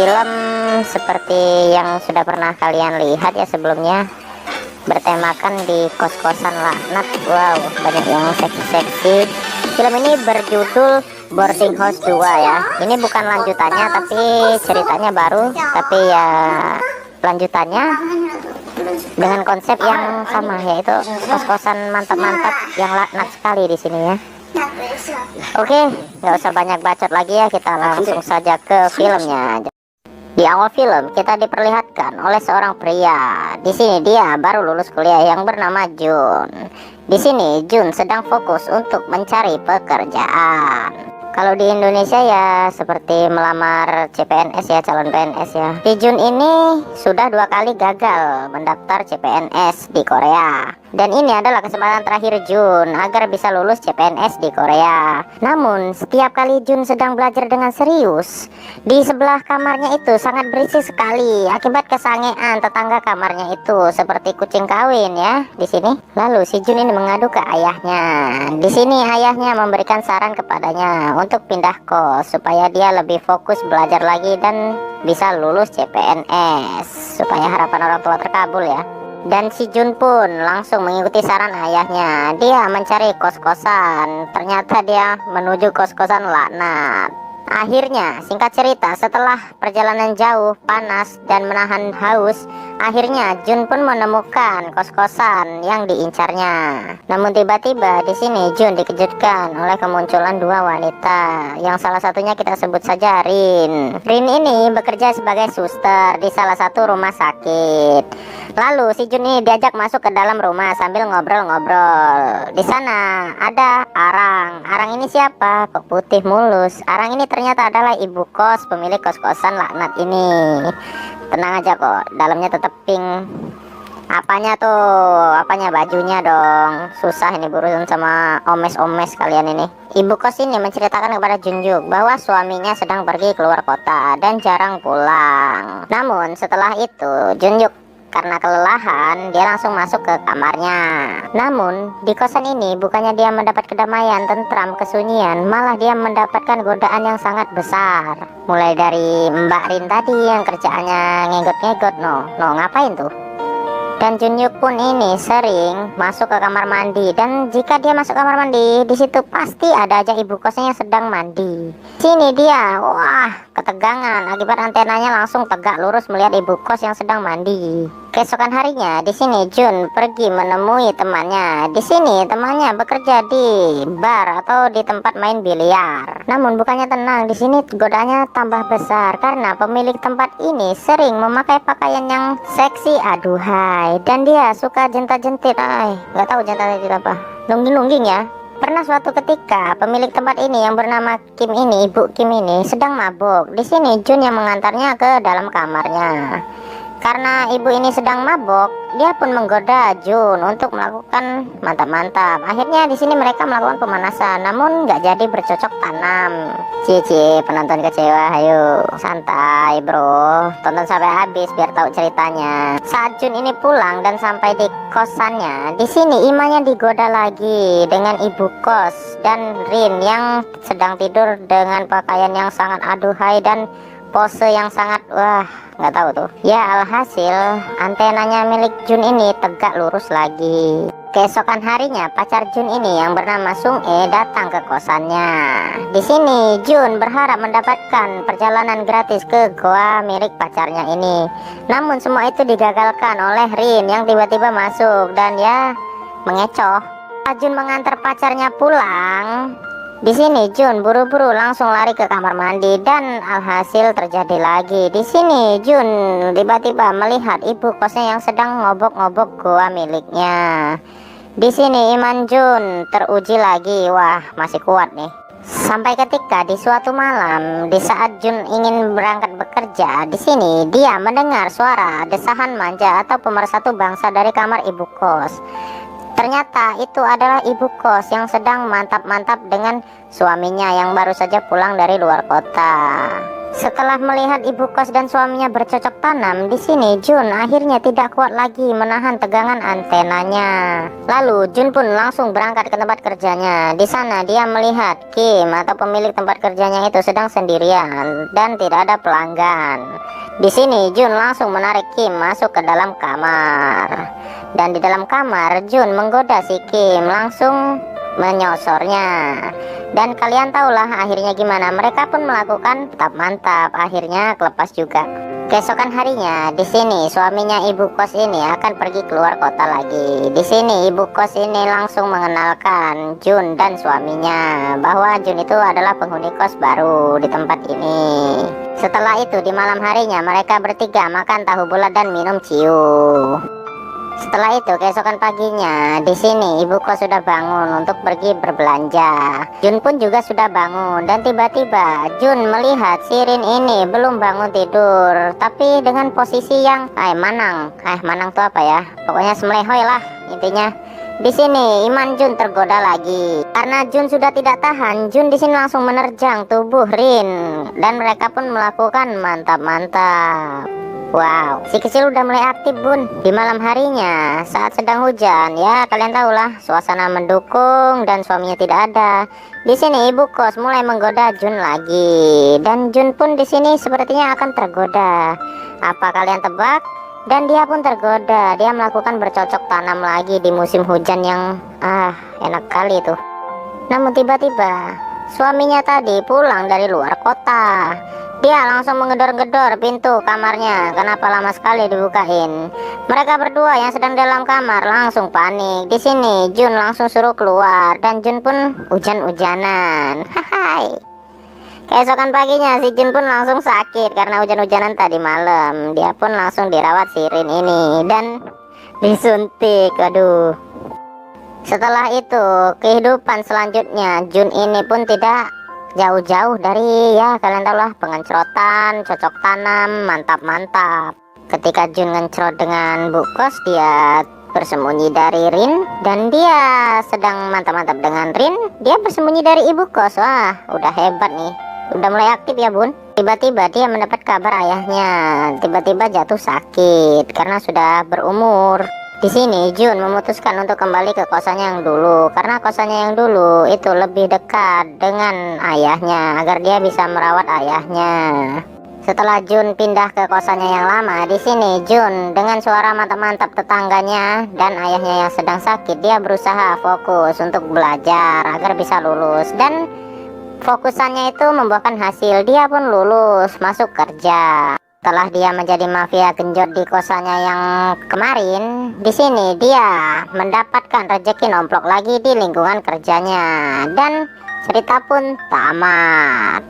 film seperti yang sudah pernah kalian lihat ya sebelumnya, bertemakan di kos-kosan laknat. Wow, banyak yang seksi-seksi. Film ini berjudul Boarding House 2 ya. Ini bukan lanjutannya, tapi ceritanya baru, tapi ya lanjutannya dengan konsep yang sama, yaitu kos-kosan mantap-mantap yang laknat sekali di sini ya. Oke, nggak usah banyak bacot lagi ya, kita langsung saja ke filmnya. Di awal film kita diperlihatkan oleh seorang pria. Di sini dia baru lulus kuliah yang bernama Jun. Di sini Jun sedang fokus untuk mencari pekerjaan. Kalau di Indonesia ya seperti melamar CPNS ya, calon PNS ya. Si Jun ini sudah 2 kali gagal mendaftar CPNS di Korea. Dan ini adalah kesempatan terakhir Jun agar bisa lulus CPNS di Korea. Namun setiap kali Jun sedang belajar dengan serius, di sebelah kamarnya itu sangat berisik sekali akibat kesangean tetangga kamarnya itu seperti kucing kawin ya di sini. Lalu si Jun ini mengadu ke ayahnya. Di sini ayahnya memberikan saran kepadanya untuk pindah kos supaya dia lebih fokus belajar lagi dan bisa lulus CPNS supaya harapan orang tua terkabul ya. Dan si Jun pun langsung mengikuti saran ayahnya. Dia mencari kos-kosan. Ternyata dia menuju kos-kosan laknat. Akhirnya, singkat cerita, setelah perjalanan jauh, panas, dan menahan haus, akhirnya Jun pun menemukan kos-kosan yang diincarnya. Namun tiba-tiba di sini Jun dikejutkan oleh kemunculan 2 wanita, yang salah satunya kita sebut saja Rin. Rin ini bekerja sebagai suster di salah satu rumah sakit. Lalu si Jun ini diajak masuk ke dalam rumah sambil ngobrol-ngobrol. Di sana ada Arang. Arang ini siapa? Kok putih mulus? Arang ini ternyata adalah ibu kos pemilik kos-kosan laknat ini. Tenang aja kok, dalamnya tetap pink. Apanya tuh? Apanya bajunya dong? Susah ini berurusan sama omes-omes kalian ini. Ibu kos ini menceritakan kepada Junjuk bahwa suaminya sedang pergi keluar kota dan jarang pulang. Namun setelah itu Junjuk karena kelelahan, dia langsung masuk ke kamarnya. Namun, di kosan ini bukannya dia mendapat kedamaian, tentram, kesunyian, malah dia mendapatkan godaan yang sangat besar. Mulai dari Mbak Rin tadi yang kerjaannya ngenggot-ngenggot, ngapain tuh? Dan Junhyuk pun ini sering masuk ke kamar mandi, dan jika dia masuk kamar mandi, di situ pasti ada aja ibu kosnya yang sedang mandi. Sini dia, wah, ketegangan akibat antenanya langsung tegak lurus melihat ibu kos yang sedang mandi. Keesokan harinya, di sini Jun pergi menemui temannya. Di sini temannya bekerja di bar atau di tempat main biliar. Namun bukannya tenang, di sini godaannya tambah besar karena pemilik tempat ini sering memakai pakaian yang seksi, aduhai, dan dia suka jentat-jentit. Nggak tahu jentat-jentit apa, nungging-nungging ya. Pernah suatu ketika pemilik tempat ini yang bernama Kim ini, Ibu Kim ini sedang mabuk. Di sini Jun yang mengantarnya ke dalam kamarnya. Karena ibu ini sedang mabuk, dia pun menggoda Jun untuk melakukan mantap-mantap. Akhirnya di sini mereka melakukan pemanasan, namun nggak jadi bercocok tanam. Cie, penonton kecewa, ayo santai bro, tonton sampai habis biar tahu ceritanya. Saat Jun ini pulang dan sampai di kosannya, di sini imanya digoda lagi dengan ibu kos dan Rin yang sedang tidur dengan pakaian yang sangat aduhai dan pose yang sangat nggak tahu tuh ya. Alhasil antenanya milik Jun ini tegak lurus lagi. Keesokan harinya pacar Jun ini yang bernama Sung E datang ke kosannya. Di sini Jun berharap mendapatkan perjalanan gratis ke goa milik pacarnya ini. Namun semua itu digagalkan oleh Rin yang tiba-tiba masuk dan ya mengecoh. Jun mengantar pacarnya pulang. Di sini Jun buru-buru langsung lari ke kamar mandi dan alhasil terjadi lagi. Di sini Jun tiba-tiba melihat ibu kosnya yang sedang ngobok-ngobok goa miliknya. Di sini iman Jun teruji lagi. Wah, masih kuat nih. Sampai ketika di suatu malam, di saat Jun ingin berangkat bekerja, di sini dia mendengar suara desahan manja atau pemersatu bangsa dari kamar ibu kos. Ternyata itu adalah ibu kos yang sedang mantap-mantap dengan suaminya yang baru saja pulang dari luar kota. Setelah melihat ibu kos dan suaminya bercocok tanam, di sini Jun akhirnya tidak kuat lagi menahan tegangan antenanya. Lalu Jun pun langsung berangkat ke tempat kerjanya. Di sana dia melihat Kim atau pemilik tempat kerjanya itu sedang sendirian dan tidak ada pelanggan. Di sini Jun langsung menarik Kim masuk ke dalam kamar. Dan di dalam kamar Jun menggoda si Kim, langsung menyosornya. Dan kalian tahulah akhirnya gimana, mereka pun melakukan tap mantap, akhirnya kelepas juga. Keesokan harinya, di sini suaminya ibu kos ini akan pergi keluar kota lagi. Di sini ibu kos ini langsung mengenalkan Jun dan suaminya bahwa Jun itu adalah penghuni kos baru di tempat ini. Setelah itu di malam harinya mereka bertiga makan tahu bulat dan minum ciu. Setelah itu keesokan paginya, di sini ibu kos sudah bangun untuk pergi berbelanja. Jun pun juga sudah bangun dan tiba-tiba Jun melihat si Rin ini belum bangun tidur, tapi dengan posisi yang manang tuh apa ya? Pokoknya semelehoy lah intinya. Di sini iman Jun tergoda lagi karena Jun sudah tidak tahan. Jun di sini langsung menerjang tubuh Rin dan mereka pun melakukan mantap-mantap. Wow, si kecil udah mulai aktif bun. Di malam harinya saat sedang hujan, ya kalian tahulah suasana mendukung dan suaminya tidak ada. Di sini ibu kos mulai menggoda Jun lagi dan Jun pun di sini sepertinya akan tergoda. Apa kalian tebak? Dan dia pun tergoda. Dia melakukan bercocok tanam lagi di musim hujan yang enak kali tuh. Namun tiba-tiba suaminya tadi pulang dari luar kota. Dia langsung menggedor-gedor pintu kamarnya. Kenapa lama sekali dibukain? Mereka berdua yang sedang dalam kamar langsung panik. Di sini Jun langsung suruh keluar dan Jun pun hujan-hujanan. Hai. Keesokan paginya si Jun pun langsung sakit karena hujan-hujanan tadi malam. Dia pun langsung dirawat si Rin ini dan disuntik. Aduh. Setelah itu kehidupan selanjutnya Jun ini pun tidak jauh-jauh dari kalian tahu lah pengencrotan, cocok tanam, mantap-mantap. Ketika Jun ngencrot dengan bu kos, dia bersembunyi dari Rin dan dia sedang mantap-mantap dengan Rin, dia bersembunyi dari ibu kos. Wah, udah hebat nih. Udah mulai aktif ya bun. Tiba-tiba dia mendapat kabar ayahnya tiba-tiba jatuh sakit karena sudah berumur. Di sini Jun memutuskan untuk kembali ke kosannya yang dulu karena kosannya yang dulu itu lebih dekat dengan ayahnya agar dia bisa merawat ayahnya. Setelah Jun pindah ke kosannya yang lama, di sini Jun dengan suara mantap-mantap tetangganya dan ayahnya yang sedang sakit, dia berusaha fokus untuk belajar agar bisa lulus dan fokusannya itu membuahkan hasil. Dia pun lulus masuk kerja. Setelah dia menjadi mafia genjot di kosannya yang kemarin, di sini dia mendapatkan rezeki nomplok lagi di lingkungan kerjanya dan cerita pun tamat.